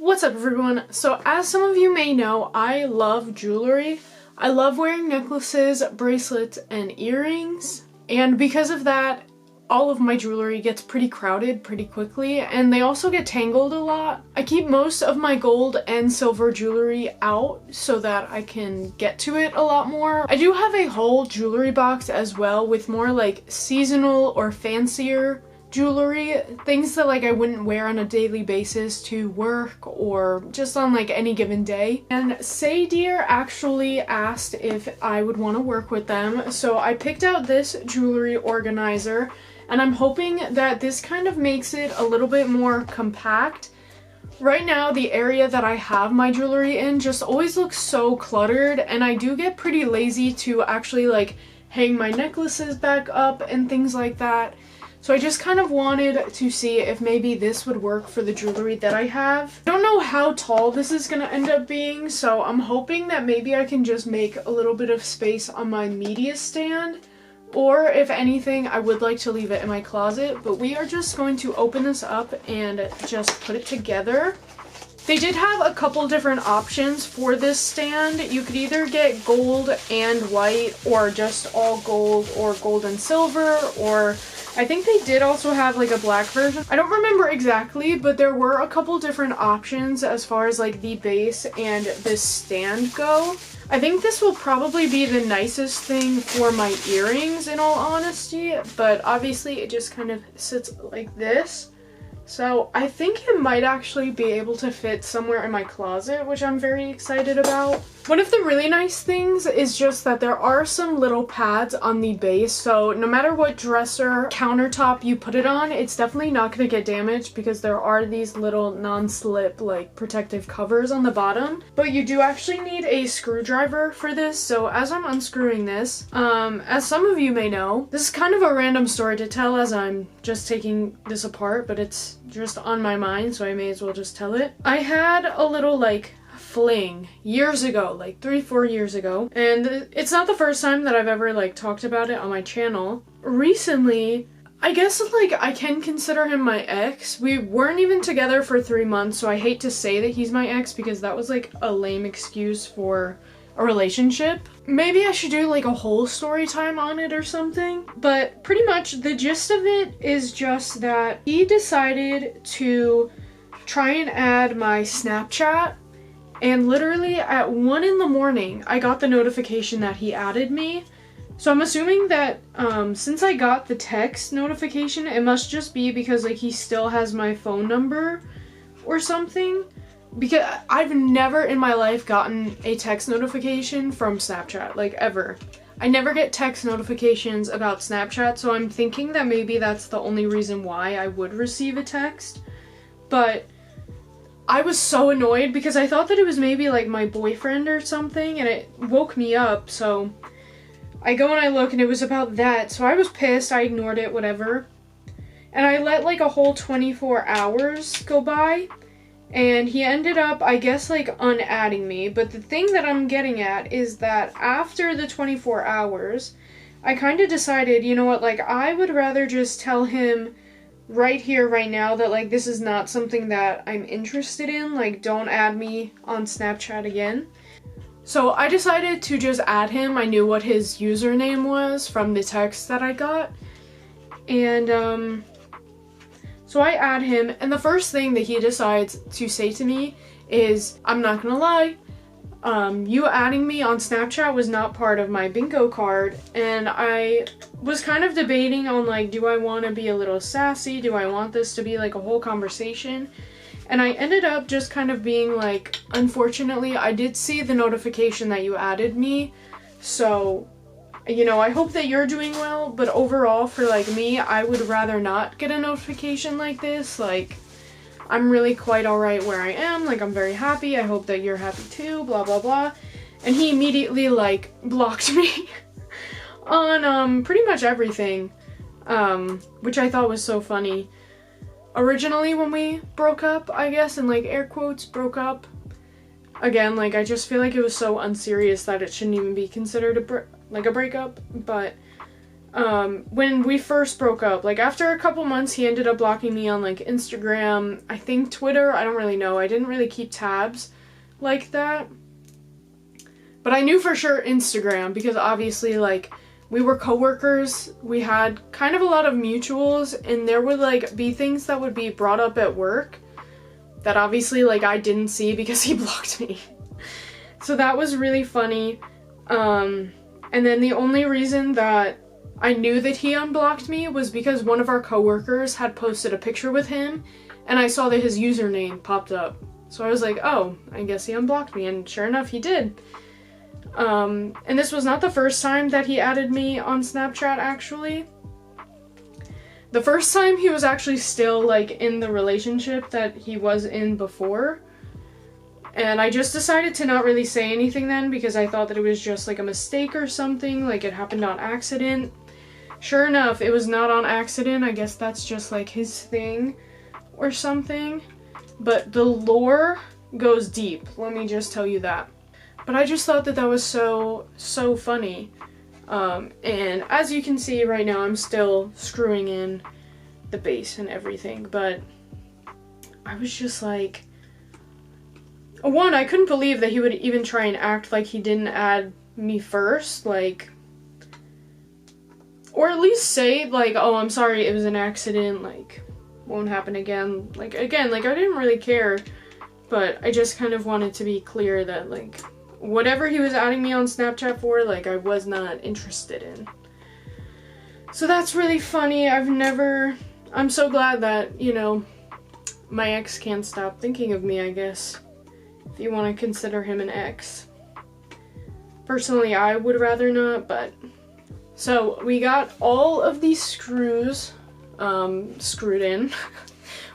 What's up everyone? So as some of you may know, I love jewelry. I love wearing necklaces, bracelets, and earrings. And because of that, all of my jewelry gets pretty crowded pretty quickly, and they also get tangled a lot. I keep most of my gold and silver jewelry out so that I can get to it a lot more. I do have a whole jewelry box as well with more like seasonal or fancier jewelry, things that like I wouldn't wear on a daily basis to work or just on like any given day. And SayDear actually asked if I would want to work with them, so I picked out this jewelry organizer, and I'm hoping that this kind of makes it a little bit more compact. Right now, the area that I have my jewelry in just always looks so cluttered, and I do get pretty lazy to actually like hang my necklaces back up and things like that. So I just kind of wanted to see if maybe this would work for the jewelry that I have. I don't know how tall this is gonna end up being, so I'm hoping that maybe I can just make a little bit of space on my media stand. Or if anything, I would like to leave it in my closet, but we are just going to open this up and just put it together. They did have a couple different options for this stand. You could either get gold and white, or just all gold, or gold and silver, or I think they did also have like a black version. I don't remember exactly, but there were a couple different options as far as like the base and this stand go. I think this will probably be the nicest thing for my earrings in all honesty, but obviously it just kind of sits like this. So I think it might actually be able to fit somewhere in my closet, which I'm very excited about. One of the really nice things is just that there are some little pads on the base, so no matter what dresser countertop you put it on, it's definitely not going to get damaged because there are these little non-slip like protective covers on the bottom. But you do actually need a screwdriver for this, so as I'm unscrewing this, as some of you may know, this is kind of a random story to tell as I'm just taking this apart, but it's just on my mind, so I may as well just tell it. I had a little like fling years ago, like 3-4 years ago, and it's not the first time that I've ever like talked about it on my channel. Recently, I guess like I can consider him my ex. We weren't even together for 3 months, so I hate to say that he's my ex because that was like a lame excuse for a relationship. Maybe I should do like a whole story time on it or something, but pretty much the gist of it is just that he decided to try and add my Snapchat. And literally at 1 in the morning, I got the notification that he added me. So I'm assuming that since I got the text notification, it must just be because like he still has my phone number or something. Because I've never in my life gotten a text notification from Snapchat, like ever. I never get text notifications about Snapchat, so I'm thinking that maybe that's the only reason why I would receive a text. But I was so annoyed because I thought that it was maybe like my boyfriend or something, and it woke me up, so I go and I look and it was about that, so I was pissed, I ignored it, whatever. And I let like a whole 24 hours go by, and he ended up, I guess, like unadding me. But the thing that I'm getting at is that after the 24 hours, I kind of decided, you know what, like I would rather just tell him right here, right now, that like this is not something that I'm interested in, like don't add me on Snapchat again. So I decided to just add him. I knew what his username was from the text that I got, and so I add him, and the first thing that he decides to say to me is, I'm not gonna lie, you adding me on Snapchat was not part of my bingo card. And I was kind of debating on like, do I want to be a little sassy? Do I want this to be like a whole conversation? And I ended up just kind of being like, unfortunately, I did see the notification that you added me. So, you know, I hope that you're doing well, but overall for like me, I would rather not get a notification like this. Like, I'm really quite alright where I am, like I'm very happy, I hope that you're happy too, blah blah blah. And he immediately like blocked me on pretty much everything, which I thought was so funny. Originally when we broke up, I guess, in like air quotes, broke up, again, like I just feel like it was so unserious that it shouldn't even be considered a breakup, but when we first broke up. Like, after a couple months, he ended up blocking me on, like, Instagram, I think Twitter, I don't really know. I didn't really keep tabs like that. But I knew for sure Instagram, because obviously, like, we were coworkers, we had kind of a lot of mutuals, and there would, like, be things that would be brought up at work that obviously, like, I didn't see because he blocked me. So that was really funny. And then the only reason that I knew that he unblocked me was because one of our coworkers had posted a picture with him, and I saw that his username popped up. So I was like, oh, I guess he unblocked me, and sure enough, he did. And this was not the first time that he added me on Snapchat, actually. The first time he was actually still, like, in the relationship that he was in before. And I just decided to not really say anything then, because I thought that it was just, like, a mistake or something, like it happened on accident. Sure enough, it was not on accident. I guess that's just, like, his thing or something. But the lore goes deep, let me just tell you that. But I just thought that that was so funny. And as you can see right now, I'm still screwing in the base and everything, but I was just like, one, I couldn't believe that he would even try and act like he didn't add me first, like, or at least say, like, oh, I'm sorry, it was an accident, like, won't happen again. Like, again, like, I didn't really care, but I just kind of wanted to be clear that, like, whatever he was adding me on Snapchat for, like, I was not interested in. So that's really funny. I'm so glad that, you know, my ex can't stop thinking of me, I guess, if you want to consider him an ex. Personally, I would rather not, but... So, we got all of these screws, screwed in.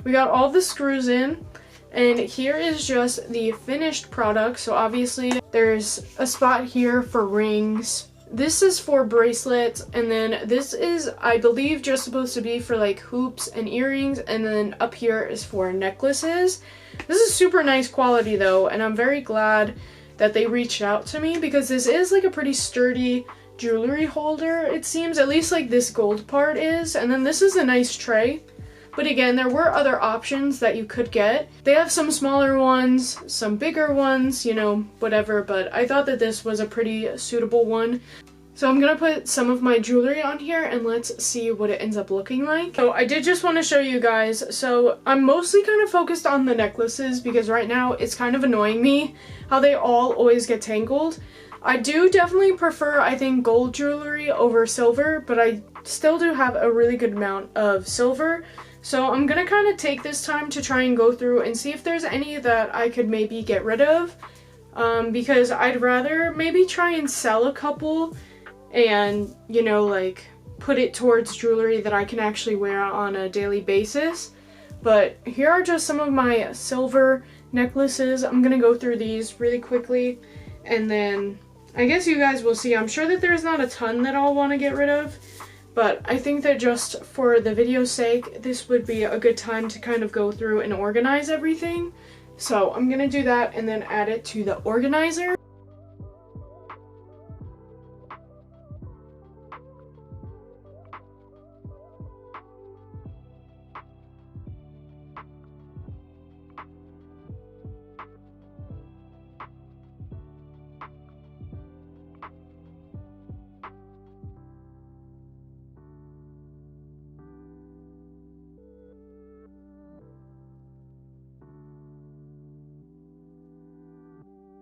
We got all the screws in. And here is just the finished product. So obviously there's a spot here for rings. This is for bracelets, and then this is, I believe, just supposed to be for like hoops and earrings, and then up here is for necklaces. This is super nice quality though, and I'm very glad that they reached out to me, because this is like a pretty sturdy jewelry holder, it seems, at least like this gold part is, and then this is a nice tray. But again, there were other options that you could get. They have some smaller ones, some bigger ones, you know, whatever, but I thought that this was a pretty suitable one. So I'm gonna put some of my jewelry on here and let's see what it ends up looking like. So I did just want to show you guys, so I'm mostly kind of focused on the necklaces because right now it's kind of annoying me how they all always get tangled. I do definitely prefer, I think, gold jewelry over silver, but I still do have a really good amount of silver. So I'm gonna kind of take this time to try and go through and see if there's any that I could maybe get rid of, because I'd rather maybe try and sell a couple and, you know, like put it towards jewelry that I can actually wear on a daily basis. But here are just some of my silver necklaces. I'm gonna go through these really quickly, and then I guess you guys will see. I'm sure that there's not a ton that I'll want to get rid of, but I think that just for the video's sake, this would be a good time to kind of go through and organize everything. So I'm gonna do that and then add it to the organizer.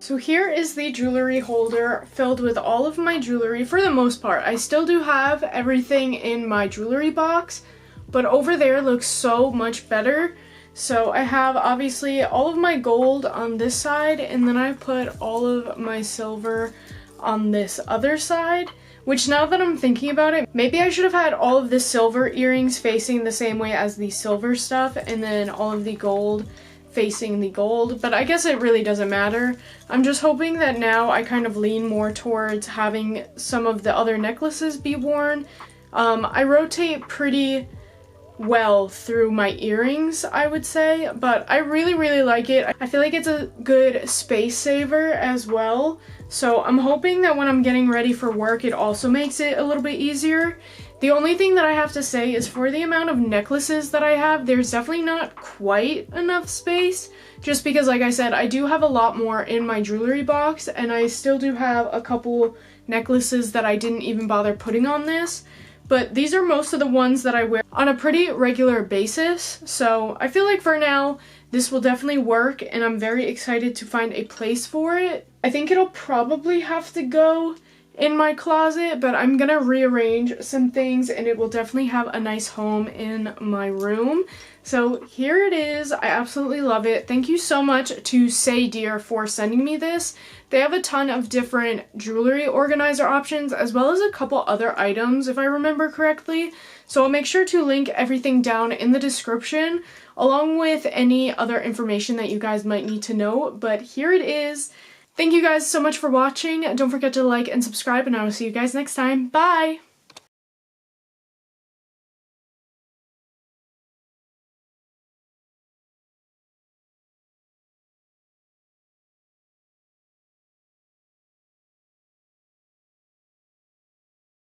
So here is the jewelry holder filled with all of my jewelry for the most part. I still do have everything in my jewelry box, but over there looks so much better. So I have obviously all of my gold on this side, and then I put all of my silver on this other side, which now that I'm thinking about it, maybe I should have had all of the silver earrings facing the same way as the silver stuff, and then all of the gold facing the gold, but I guess it really doesn't matter. I'm just hoping that now I kind of lean more towards having some of the other necklaces be worn. I rotate pretty well through my earrings, I would say, but I really like it. I feel like it's a good space saver as well, so I'm hoping that when I'm getting ready for work, it also makes it a little bit easier. The only thing that I have to say is for the amount of necklaces that I have, there's definitely not quite enough space, just because, like I said, I do have a lot more in my jewelry box, and I still do have a couple necklaces that I didn't even bother putting on this, but these are most of the ones that I wear on a pretty regular basis, so I feel like for now, this will definitely work, and I'm very excited to find a place for it. I think it'll probably have to go in my closet, but I'm gonna rearrange some things and it will definitely have a nice home in my room. So here it is. I absolutely love it. Thank you so much to SayDear for sending me this. They have a ton of different jewelry organizer options as well as a couple other items if I remember correctly. So I'll make sure to link everything down in the description along with any other information that you guys might need to know. But here it is. Thank you guys so much for watching. Don't forget to like and subscribe, and I will see you guys next time. Bye!